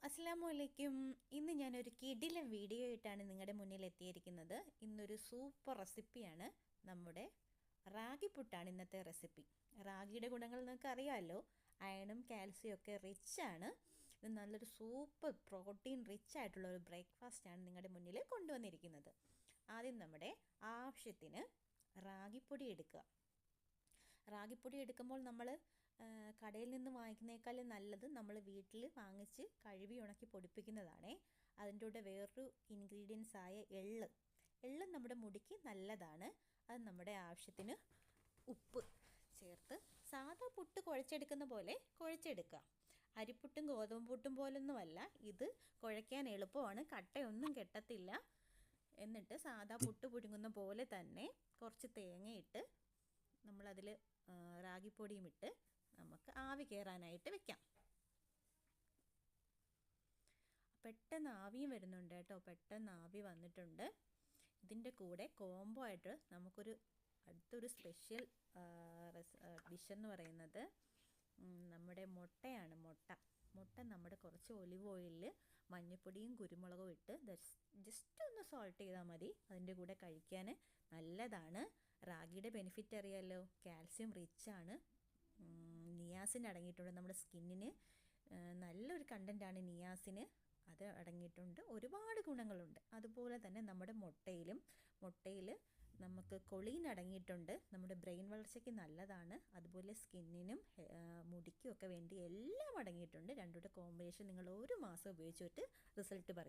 അസ്സലാമു അലൈക്കും. ഇന്ന് ഞാനൊരു കിടിലൻ വീഡിയോ ആയിട്ടാണ് നിങ്ങളുടെ മുന്നിൽ എത്തിയിരിക്കുന്നത്. ഇന്നൊരു സൂപ്പർ റെസിപ്പിയാണ്. നമ്മുടെ റാഗി പുട്ടാണ് ഇന്നത്തെ റെസിപ്പി. റാഗിയുടെ ഗുണങ്ങൾ നിങ്ങൾക്ക് അറിയാമല്ലോ. അയണും കാൽസ്യം ഒക്കെ റിച്ചാണ്. ഇത് നല്ലൊരു സൂപ്പർ പ്രോട്ടീൻ റിച്ച് ആയിട്ടുള്ള ഒരു ബ്രേക്ക്ഫാസ്റ്റാണ് നിങ്ങളുടെ മുന്നിൽ കൊണ്ടുവന്നിരിക്കുന്നത്. ആദ്യം നമ്മുടെ ആവശ്യത്തിന് റാഗിപ്പൊടി എടുക്കുക. റാഗിപ്പൊടി എടുക്കുമ്പോൾ നമ്മൾ കടയിൽ നിന്ന് വാങ്ങിക്കുന്നേക്കാളും നല്ലത് നമ്മൾ വീട്ടിൽ വാങ്ങിച്ച് കഴുകി ഉണക്കി പൊടിപ്പിക്കുന്നതാണേ. അതിൻ്റെ കൂടെ വേറൊരു ഇൻഗ്രീഡിയൻസ് ആയ എള്ള് നമ്മുടെ മുടിക്ക് നല്ലതാണ്. അത് നമ്മുടെ ആവശ്യത്തിന് ഉപ്പ് ചേർത്ത് സാധാ പുട്ട് കുഴച്ചെടുക്കുന്ന പോലെ കുഴച്ചെടുക്കുക. അരിപ്പുട്ടും ഗോതമ്പ് പുട്ടും പോലൊന്നുമല്ല, ഇത് കുഴയ്ക്കാൻ എളുപ്പമാണ്, കട്ടയൊന്നും കെട്ടത്തില്ല. എന്നിട്ട് സാധാ പുട്ട് പുഴുങ്ങുന്ന പോലെ തന്നെ കുറച്ച് തേങ്ങയിട്ട് നമ്മളതിൽ റാഗിപ്പൊടിയും ഇട്ട് നമുക്ക് ആവി കയറാനായിട്ട് വെക്കാം. പെട്ടെന്ന് ആവിയും വരുന്നുണ്ട് കേട്ടോ, പെട്ടെന്ന് ആവി വന്നിട്ടുണ്ട്. ഇതിൻ്റെ കൂടെ കോംബോ ആയിട്ട് നമുക്കൊരു അടുത്തൊരു സ്പെഷ്യൽ ഡിഷെന്ന് പറയുന്നത് നമ്മുടെ മുട്ടയാണ്. മുട്ട നമ്മുടെ കുറച്ച് ഒലിവ് ഓയിലിൽ മഞ്ഞൾപ്പൊടിയും കുരുമുളകും ഇട്ട് ജസ്റ്റ് ഒന്ന് സോൾട്ട് ചെയ്താൽ മതി. അതിൻ്റെ കൂടെ കഴിക്കാൻ നല്ലതാണ്. റാഗിയുടെ ബെനിഫിറ്റ് അറിയാമല്ലോ, കാൽസ്യം റിച്ചാണ്, നിയാസിൻ അടങ്ങിയിട്ടുണ്ട്. നമ്മുടെ സ്കിന്നിന് നല്ലൊരു കണ്ടൻറ്റാണ് നിയാസിന്, അത് അടങ്ങിയിട്ടുണ്ട്. ഒരുപാട് ഗുണങ്ങളുണ്ട്. അതുപോലെ തന്നെ നമ്മുടെ മുട്ടയിൽ നമുക്ക് കൊളീൻ അടങ്ങിയിട്ടുണ്ട്, നമ്മുടെ ബ്രെയിൻ വളർച്ചയ്ക്ക് നല്ലതാണ്. അതുപോലെ സ്കിന്നിനും മുടിക്കും ഒക്കെ വേണ്ടി എല്ലാം അടങ്ങിയിട്ടുണ്ട്. രണ്ടുകൂടെ കോമ്പിനേഷൻ നിങ്ങൾ ഒരു മാസം ഉപയോഗിച്ചിട്ട് റിസൾട്ട് പറയും.